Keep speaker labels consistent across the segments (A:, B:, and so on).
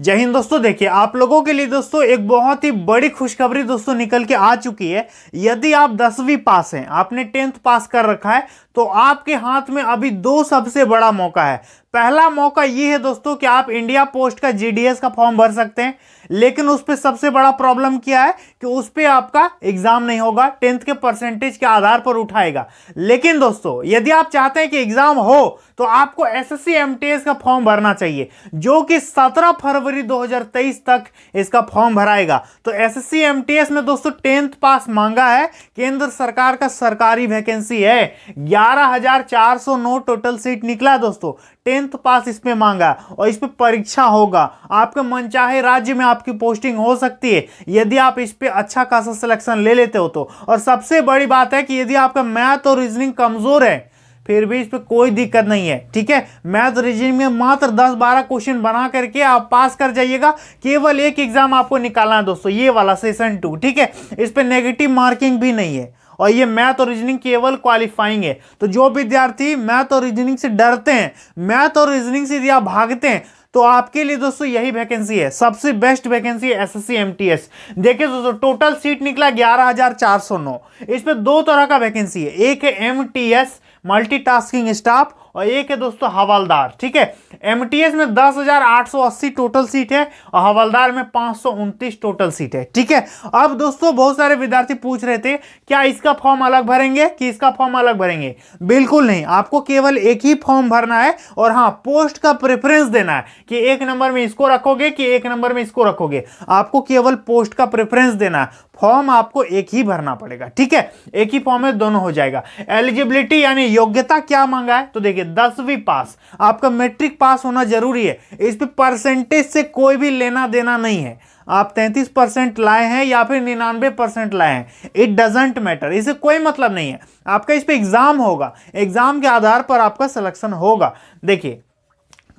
A: जय हिंद दोस्तों। देखिए आप लोगों के लिए दोस्तों एक बहुत ही बड़ी खुशखबरी दोस्तों निकल के आ चुकी है। यदि आप 10वीं पास हैं, आपने 10th पास कर रखा है, तो आपके हाथ में अभी दो सबसे बड़ा मौका है। पहला मौका ये है दोस्तों कि आप इंडिया पोस्ट का जीडीएस का फॉर्म भर सकते हैं, लेकिन उस पर सबसे बड़ा प्रॉब्लम क्या है कि उस पर आपका एग्जाम नहीं होगा, 10th के परसेंटेज के आधार पर उठाएगा। लेकिन दोस्तों यदि आप चाहते हैं कि एग्जाम हो तो आपको एसएससी एमटीएस का फॉर्म भरना चाहिए, जो कि 17 फरवरी 2023 तक इसका फॉर्म भराएगा। तो एसएससी एमटीएस में दोस्तों 10th पास मांगा है, केंद्र सरकार का सरकारी वैकेंसी है। 11,409 टोटल सीट निकला दोस्तों, 10th पास इसमें मांगा और इस पे परीक्षा होगा। आपके मनचाहे राज्य में आपकी पोस्टिंग हो सकती है यदि आप इस पे अच्छा खासा सिलेक्शन ले लेते हो तो। और सबसे बड़ी बात है कि यदि आपका मैथ और रीजनिंग कमजोर है फिर भी इस पे कोई दिक्कत नहीं है, ठीक है। मैथ रीजनिंग में मात्र 10-12 क्वेश्चन बना करके आप पास कर जाइएगा। केवल एक एग्जाम आपको निकालना है दोस्तों, ये वाला सेशन 2, ठीक है। इस पे नेगेटिव मार्किंग भी नहीं है और ये मैथ और रीजनिंग केवल क्वालिफाइंग है। तो जो विद्यार्थी मैथ और रीजनिंग से डरते हैं, मैथ और रीजनिंग से यदि आप भागते हैं, तो आपके लिए दोस्तों यही वैकेंसी है, सबसे बेस्ट वैकेंसी है एसएससी एमटीएस। देखिए दोस्तों टोटल सीट निकला 11,409। इसमें दो तरह का वैकेंसी है, एक है एमटीएस मल्टीटास्किंग स्टाफ और एक है दोस्तों हवलदार, ठीक है। एमटीएस में 10,880 टोटल सीट है और हवलदार में 529 टोटल सीट है, ठीक है। अब दोस्तों बहुत सारे विद्यार्थी पूछ रहे थे क्या इसका फॉर्म अलग भरेंगे कि इसका फॉर्म अलग भरेंगे। बिल्कुल नहीं, आपको केवल एक ही फॉर्म भरना है और हाँ पोस्ट का प्रेफरेंस देना है कि एक नंबर में इसको रखोगे कि एक नंबर में इसको रखोगे। आपको केवल पोस्ट का प्रेफरेंस देना है, फॉर्म आपको एक ही भरना पड़ेगा, ठीक है। एक ही फॉर्म में दोनों हो जाएगा। एलिजिबिलिटी यानी योग्यता क्या मांगा है, तो देखिए 10वीं पास, आपका मैट्रिक पास होना जरूरी है। इस पे परसेंटेज से कोई भी लेना देना नहीं है। आप 33% लाए हैं या फिर 99% लाए हैं, इट डजंट मैटर, इससे कोई मतलब नहीं है। आपका इस पे एग्जाम होगा, एग्जाम के आधार पर आपका सिलेक्शन होगा। देखिए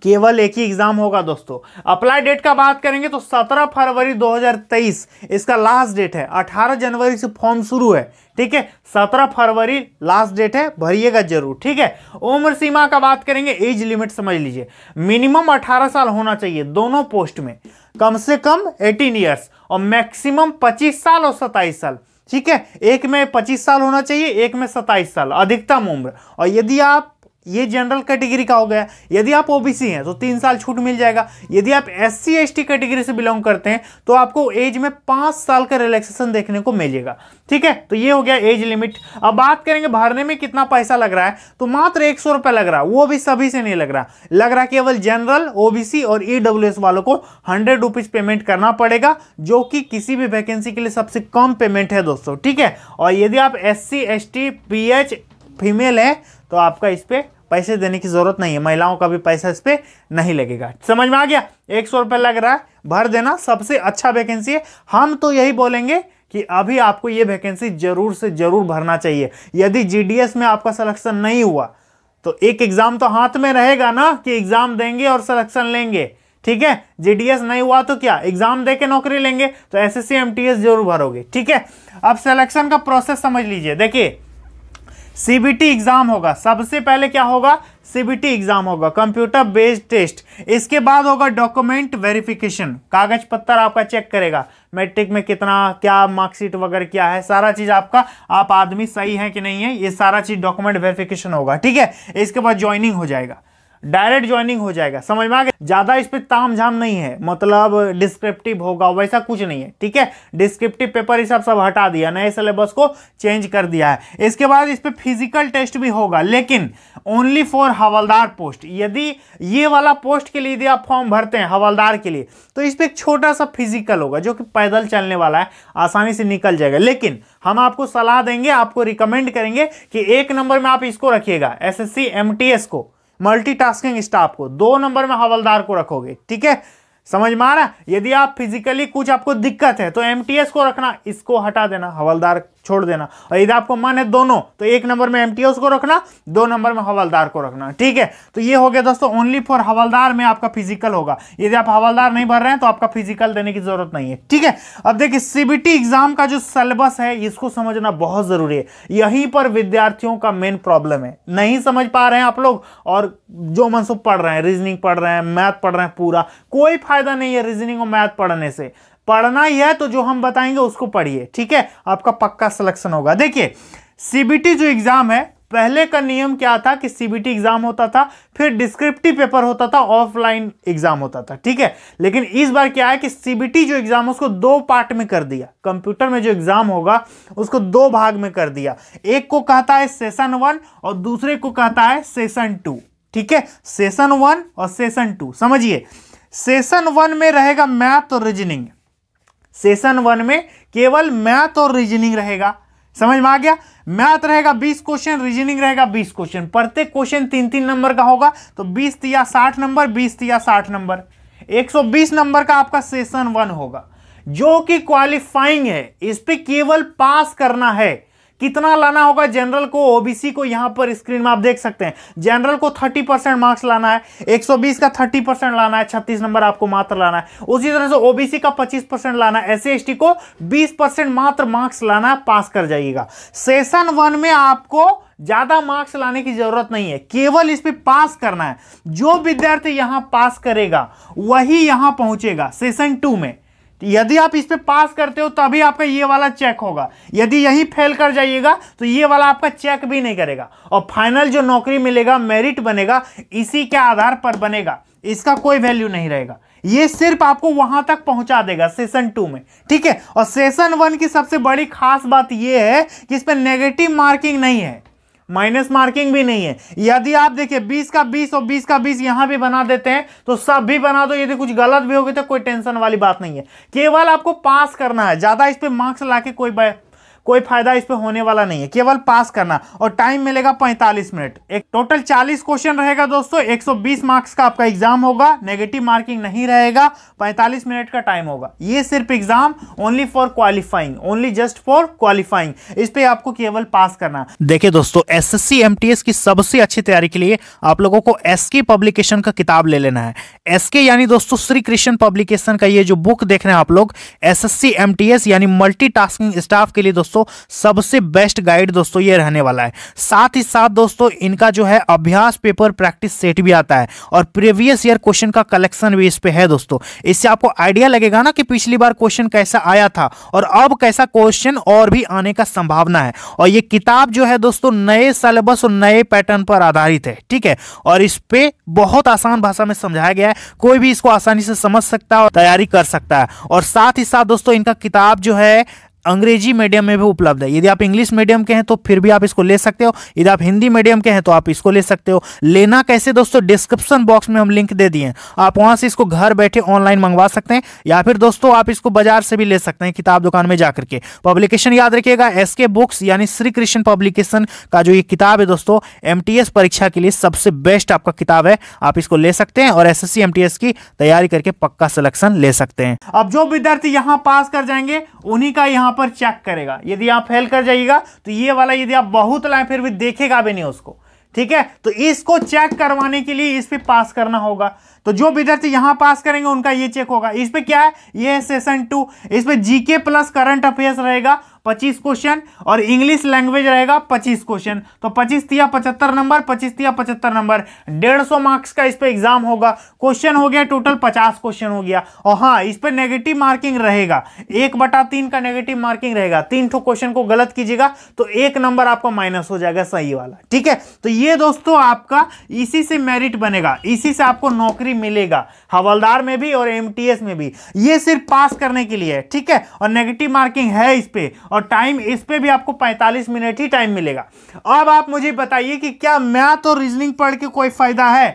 A: केवल एक ही एग्जाम होगा दोस्तों। अप्लाई डेट का बात करेंगे तो 17 फरवरी 2023 इसका लास्ट डेट है। 18 जनवरी से फॉर्म शुरू है, ठीक है। 17 फरवरी लास्ट डेट है, भरिएगा जरूर, ठीक है। उम्र सीमा का बात करेंगे, एज लिमिट समझ लीजिए, मिनिमम 18 साल होना चाहिए दोनों पोस्ट में, कम से कम 18 ईयर्स और मैक्सिमम 25 साल और 27 साल, ठीक है। एक में 25 साल होना चाहिए, एक में 27 साल अधिकतम उम्र। और यदि आप ये जनरल कैटेगरी का हो गया, यदि आप ओबीसी हैं तो 3 साल छूट मिल जाएगा। यदि आप एससी एसटी कैटेगरी से बिलोंग करते हैं तो आपको एज में 5 साल का रिलैक्सेशन देखने को मिलेगा, ठीक है। तो ये हो गया एज लिमिट। अब बात करेंगे भरने में कितना पैसा लग रहा है, तो मात्र 100 रुपये लग रहा है, वो भी सभी से नहीं लग रहा केवल जनरल, ओबीसी और ईडब्ल्यूएस वालों को 100 रुपीज पेमेंट करना पड़ेगा, जो कि किसी भी वैकेंसी के लिए सबसे कम पेमेंट है दोस्तों, ठीक है। और यदि आप एससी एसटी पीएच फीमेल है तो आपका इस पे पैसे देने की जरूरत नहीं है, महिलाओं का भी पैसा इस पे नहीं लगेगा। समझ में आ गया, 100 रुपये लग रहा है, भर देना, सबसे अच्छा वैकेंसी है। हम तो यही बोलेंगे कि अभी आपको ये वैकेंसी जरूर से जरूर भरना चाहिए। यदि जीडीएस में आपका सिलेक्शन नहीं हुआ तो एक एग्जाम तो हाथ में रहेगा ना कि एग्जाम देंगे और सिलेक्शन लेंगे, ठीक है। जीडीएस नहीं हुआ तो क्या एग्जाम देके नौकरी लेंगे, तो एसएससी एमटीएस जरूर भरोगे, ठीक है। अब सिलेक्शन का प्रोसेस समझ लीजिए। देखिए सीबीटी एग्जाम होगा, सबसे पहले क्या होगा, सीबीटी एग्जाम होगा, कंप्यूटर बेस्ड टेस्ट। इसके बाद होगा डॉक्यूमेंट वेरिफिकेशन, कागज पत्तर आपका चेक करेगा, मैट्रिक में कितना क्या मार्कशीट वगैरह क्या है, सारा चीज आपका, आप आदमी सही है कि नहीं है, ये सारा चीज डॉक्यूमेंट वेरिफिकेशन होगा, ठीक है। इसके बाद ज्वाइनिंग हो जाएगा, डायरेक्ट ज्वाइनिंग हो जाएगा। समझ में आ गया, ज्यादा इस पे ताम झाम नहीं है, मतलब डिस्क्रिप्टिव होगा वैसा कुछ नहीं है, ठीक है। डिस्क्रिप्टिव पेपर ये सब हटा दिया, नए सिलेबस को चेंज कर दिया है। इसके बाद इस पे फिजिकल टेस्ट भी होगा, लेकिन ओनली फॉर हवलदार पोस्ट। यदि ये वाला पोस्ट के लिए यदि आप फॉर्म भरते हैं हवलदार के लिए, तो इस पे एक छोटा सा फिजिकल होगा जो कि पैदल चलने वाला है, आसानी से निकल जाएगा। लेकिन हम आपको सलाह देंगे, आपको रिकमेंड करेंगे कि 1 नंबर में आप इसको रखिएगा, एसएससी एमटीएस को, मल्टीटास्किंग स्टाफ को, 2 नंबर में हवलदार को रखोगे, ठीक है। समझ में आ रहा। यदि आप फिजिकली कुछ आपको दिक्कत है तो एमटीएस को रखना, इसको हटा देना, हवलदार छोड़ देना। और यदि आपको मन है दोनों, तो 1 नंबर में एमटीएस को रखना, 2 नंबर में हवलदार को रखना। ठीक है, तो ये हो गया दोस्तों ओनली फॉर हवलदार में आपका फिजिकल होगा। यदि आप हवलदार नहीं भर रहे हैं तो आपका फिजिकल देने की जरूरत नहीं है। ठीक है, अब देखिए सीबीटी एग्जाम का जो सिलेबस है इसको समझना बहुत जरूरी है। यहीं पर विद्यार्थियों का मेन प्रॉब्लम है, नहीं समझ पा रहे हैं आप लोग और जो मन से पढ़ रहे हैं, रीजनिंग पढ़ रहे हैं, मैथ पढ़ रहे हैं, पूरा कोई फायदा नहीं है रीजनिंग और मैथ पढ़ने से। पढ़ना ही है तो जो हम बताएंगे उसको पढ़िए। ठीक है, आपका पक्का सिलेक्शन होगा। देखिए सीबीटी जो एग्जाम है, पहले का नियम क्या था कि सीबीटी एग्जाम होता था, फिर डिस्क्रिप्टिव पेपर होता था, ऑफलाइन एग्जाम होता था। ठीक है, लेकिन इस बार क्या है कि सीबीटी जो एग्जाम है उसको 2 पार्ट में कर दिया। कंप्यूटर में जो एग्जाम होगा उसको 2 भाग में कर दिया। एक को कहता है सेशन 1 और दूसरे को कहता है सेशन 2। ठीक है, सेशन 1 और सेशन 2 समझिए। सेशन 1 में रहेगा मैथ और रीजनिंग। सेशन 1 में केवल मैथ और रीजनिंग रहेगा। समझ में आ गया? मैथ रहेगा 20 क्वेश्चन, रीजनिंग रहेगा 20 क्वेश्चन। प्रत्येक क्वेश्चन 3-3 नंबर का होगा, तो 20 या 60 नंबर, 20 या 60 नंबर, 120 नंबर का आपका सेशन 1 होगा, जो कि क्वालिफाइंग है। इस पे केवल पास करना है। कितना लाना होगा जनरल को, ओबीसी को, यहां पर स्क्रीन में आप देख सकते हैं। जनरल को 30% मार्क्स लाना है, 120 का 30% लाना है, 36 नंबर आपको मात्र लाना है। उसी तरह से ओबीसी का 25% लाना है, एससी एसटी को 20% मात्र मार्क्स लाना है, पास कर जाइएगा। सेशन 1 में आपको ज्यादा मार्क्स लाने की जरूरत नहीं है, केवल इस पे पास करना है। जो विद्यार्थी यहां पास करेगा वही यहां पहुंचेगा सेशन 2 में। यदि आप इस पे पास करते हो तभी आपका ये वाला चेक होगा। यदि यही फेल कर जाइएगा तो ये वाला आपका चेक भी नहीं करेगा। और फाइनल जो नौकरी मिलेगा, मेरिट बनेगा, इसी के आधार पर बनेगा, इसका कोई वैल्यू नहीं रहेगा। ये सिर्फ आपको वहां तक पहुंचा देगा सेशन 2 में। ठीक है, और सेशन 1 की सबसे बड़ी खास बात यह है कि इस पर नेगेटिव मार्किंग नहीं है, माइनस मार्किंग भी नहीं है। यदि आप देखिए 20 का 20 और 20 का 20 यहां भी बना देते हैं तो सब भी बना दो, यदि कुछ गलत भी होगी तो कोई टेंशन वाली बात नहीं है। केवल आपको पास करना है, ज्यादा इस पे मार्क्स लाके कोई फायदा इस पे होने वाला नहीं है, केवल पास करना। और टाइम मिलेगा 45 मिनट। एक टोटल 40 क्वेश्चन रहेगा दोस्तों, 120 मार्क्स का आपका एग्जाम होगा, नेगेटिव मार्किंग नहीं रहेगा, 45 मिनट का टाइम होगा। ये सिर्फ exam only for qualifying, only just for qualifying, इस पे आपको केवल पास करना। देखिए दोस्तों, एसएससी एमटीएस की सबसे अच्छी तैयारी के लिए आप लोगों को एसके पब्लिकेशन का किताब ले लेना है। एसके यानी दोस्तों श्री कृष्ण पब्लिकेशन का ये जो बुक देख रहे हैं आप लोग, एसएससी एमटीएस यानी मल्टीटास्किंग स्टाफ के लिए दोस्तों सबसे बेस्ट गाइड दोस्तों ये रहने वाला है। साथ ही साथ दोस्तों इनका जो है अभ्यास पेपर प्रैक्टिस सेट भी आता है और प्रीवियस ईयर क्वेश्चन का कलेक्शन भी इस पे है दोस्तों। इससे आपको आइडिया लगेगा ना कि पिछली बार क्वेश्चन कैसा आया था और अब कैसा क्वेश्चन और भी आने का संभावना है। और ये किताब जो है दोस्तों नए सिलेबस और नए पैटर्न पर आधारित है। ठीक है, और इस पे बहुत आसान भाषा में समझाया गया है, कोई भी इसको आसानी से समझ सकता है और तैयारी कर सकता है। और साथ ही साथ दोस्तों इनका किताब जो है अंग्रेजी मीडियम में भी उपलब्ध है। यदि आप इंग्लिश मीडियम के हैं तो फिर भी आप इसको ले सकते हो, यदि आप हिंदी मीडियम के हैं तो आप इसको ले सकते हो। लेना कैसे दोस्तों, डिस्क्रिप्शन बॉक्स में हम लिंक दे दिए हैं, आप वहां से इसको घर बैठे ऑनलाइन मंगवा सकते हैं, या फिर दोस्तों आप इसको बाजार से भी ले सकते हैं, किताब दुकान में जाकर के। पब्लिकेशन याद रखिएगा, एसके बुक्स यानी श्री कृष्ण पब्लिकेशन का जो ये किताब है दोस्तों, एमटीएस परीक्षा के लिए सबसे बेस्ट आपका किताब है। आप इसको ले सकते हैं और एसएससी एमटीएस की तैयारी करके पक्का सिलेक्शन ले सकते हैं। अब जो विद्यार्थी यहां पास कर जाएंगे उन्हीं का यहां पर चेक करेगा। यदि आप फेल कर जाइएगा तो ये वाला यदि आप बहुत लाए फिर भी देखेगा भी नहीं उसको। ठीक है, तो इसको चेक करवाने के लिए इस पे पास करना होगा। तो जो विद्यार्थी यहां पास करेंगे उनका ये चेक होगा। इस पे क्या है, ये है सेशन 2, इस पे जीके प्लस करंट अफेयर्स रहेगा 25 क्वेश्चन और इंग्लिश लैंग्वेज रहेगा 25 क्वेश्चन। तो 25 तिया 75 नंबर, 25 तिया 75 नंबर, 150 मार्क्स का इस पे एग्जाम होगा। क्वेश्चन हो गया टोटल 50 क्वेश्चन हो गया। और हाँ, इस पे नेगेटिव मार्किंग रहेगा, 1/3 का नेगेटिव मार्किंग रहेगा। 3 क्वेश्चन को गलत कीजिएगा तो 1 नंबर आपका माइनस हो जाएगा सही वाला। ठीक है, तो ये दोस्तों आपका इसी से मेरिट बनेगा, इसी से आपको नौकरी मिलेगा, हवलदार में भी और एमटीएस में भी। ये सिर्फ पास करने के लिए है। ठीक है, और नेगेटिव मार्किंग है इस पे, और टाइम इस पे भी आपको 45 मिनट ही टाइम मिलेगा। अब आप मुझे बताइए कि क्या मैथ और रीजनिंग पढ़ के कोई फायदा है?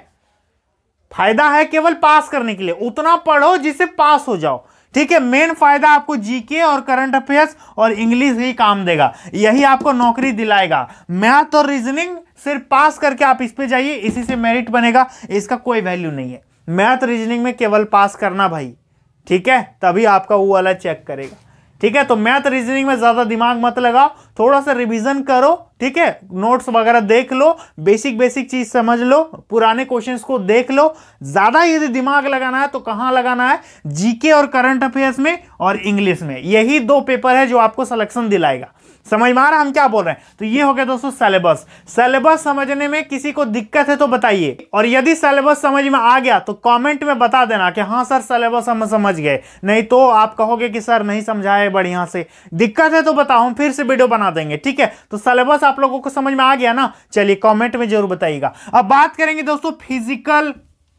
A: फायदा है केवल पास करने के लिए। उतना पढ़ो जिससे पास हो जाओ। ठीक है, मेन फायदा आपको जीके और करंट अफेयर्स और इंग्लिश ही काम देगा, यही आपको नौकरी दिलाएगा। मैथ और रीजनिंग सिर्फ पास करके आप इस पे जाइए, इसी से मेरिट बनेगा, इसका कोई वैल्यू नहीं है। मैथ रीजनिंग में केवल पास करना भाई, ठीक है, तभी आपका वो वाला चेक करेगा। ठीक है। तो मैथ रीजनिंग में ज्यादा दिमाग मत लगाओ, थोड़ा सा रिवीजन करो, ठीक है। नोट्स वगैरह देख लो, बेसिक चीज समझ लो, पुराने क्वेश्चंस को देख लो। ज्यादा यदि दिमाग लगाना है तो कहां लगाना है, जीके और करंट अफेयर्स में और इंग्लिश में। यही 2 पेपर है जो आपको सिलेक्शन दिलाएगा। समझ में आ रहा है हम क्या बोल रहे हैं? तो ये हो गया दोस्तों सिलेबस। सिलेबस समझने में किसी को दिक्कत है तो बताइए, और यदि सिलेबस समझ में आ गया तो कमेंट में बता देना कि हाँ सर सिलेबस हम समझ गए, नहीं तो आप कहोगे कि सर नहीं समझाए बढ़िया से। दिक्कत है तो बताओ, हम फिर से वीडियो बना देंगे, ठीक है। तो सिलेबस आप लोगों को समझ में आ गया ना? चलिए कमेंट में जरूर बताइएगा। अब बात करेंगे दोस्तों फिजिकल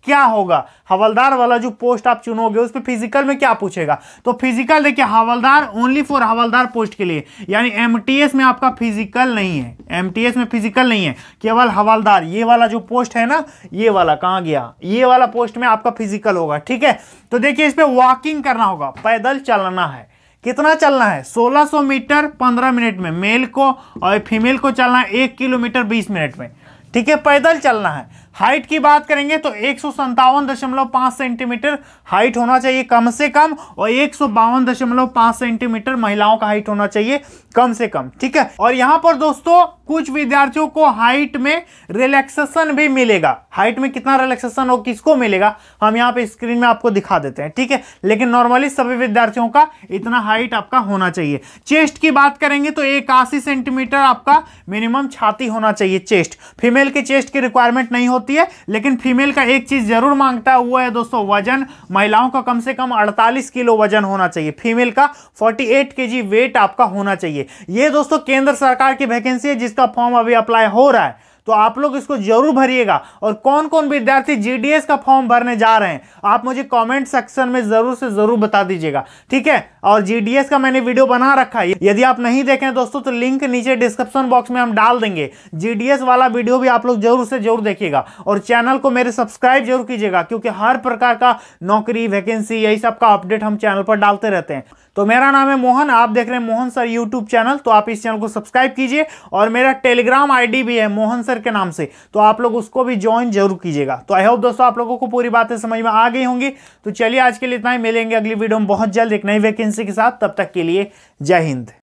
A: क्या होगा। हवलदार वाला जो पोस्ट आप चुनोगे उस पे फिजिकल में क्या पूछेगा। तो फिजिकल देखिए, हवलदार ओनली फॉर हवलदार पोस्ट के लिए, यानी एमटीएस में आपका फिजिकल नहीं है। एमटीएस में फिजिकल नहीं है, केवल हवलदार ये वाला जो पोस्ट है ना, ये वाला कहां गया, ये वाला पोस्ट में आपका फिजिकल होगा, ठीक है। तो देखिए इस पे वॉकिंग करना होगा, पैदल चलना है। कितना चलना है? 1600 मीटर 15 मिनट में मेल को, और फीमेल को चलना है 1 किलोमीटर 20 मिनट में, ठीक है। पैदल चलना है। हाइट की बात करेंगे तो 157.5 सेंटीमीटर हाइट होना चाहिए कम से कम, और 152.5 सेंटीमीटर महिलाओं का हाइट होना चाहिए कम से कम, ठीक है। और यहां पर दोस्तों कुछ विद्यार्थियों को हाइट में रिलैक्सेशन भी मिलेगा। हाइट में कितना रिलैक्सेशन हो, किसको मिलेगा, हम यहां पे स्क्रीन में आपको दिखा देते हैं, ठीक है। लेकिन नॉर्मली सभी विद्यार्थियों का इतना हाइट आपका होना चाहिए। चेस्ट की बात करेंगे तो 81 सेंटीमीटर आपका मिनिमम छाती होना चाहिए चेस्ट। फीमेल के चेस्ट की रिक्वायरमेंट नहीं होती है, लेकिन फीमेल का एक चीज जरूर मांगता है, वो है दोस्तों वजन। महिलाओं का कम से कम 48 किलो वजन होना चाहिए, फीमेल का 48 केजी वेट आपका होना चाहिए। ये दोस्तों केंद्र सरकार की वैकेंसी है जिसका फॉर्म अभी अप्लाई हो रहा है, तो आप लोग इसको जरूर भरिएगा। और कौन कौन विद्यार्थी जीडीएस का फॉर्म भरने जा रहे हैं आप मुझे कमेंट सेक्शन में जरूर से जरूर बता दीजिएगा, ठीक है। और जीडीएस का मैंने वीडियो बना रखा है, यदि आप नहीं देखें दोस्तों तो लिंक नीचे डिस्क्रिप्शन बॉक्स में हम डाल देंगे। जीडीएस वाला वीडियो भी आप लोग जरूर से जरूर देखिएगा, और चैनल को मेरे सब्सक्राइब जरूर कीजिएगा, क्योंकि हर प्रकार का नौकरी वैकेंसी यही सब का अपडेट हम चैनल पर डालते रहते हैं। तो मेरा नाम है मोहन, आप देख रहे हैं मोहन सर यूट्यूब चैनल, तो आप इस चैनल को सब्सक्राइब कीजिए। और मेरा टेलीग्राम आईडी भी है मोहन सर के नाम से, तो आप लोग उसको भी ज्वाइन जरूर कीजिएगा। तो आई होप दोस्तों आप लोगों को पूरी बातें समझ में आ गई होंगी। तो चलिए आज के लिए इतना ही, मिलेंगे अगली वीडियो में बहुत जल्द एक नई वैकेंसी के साथ। तब तक के लिए जय हिंद।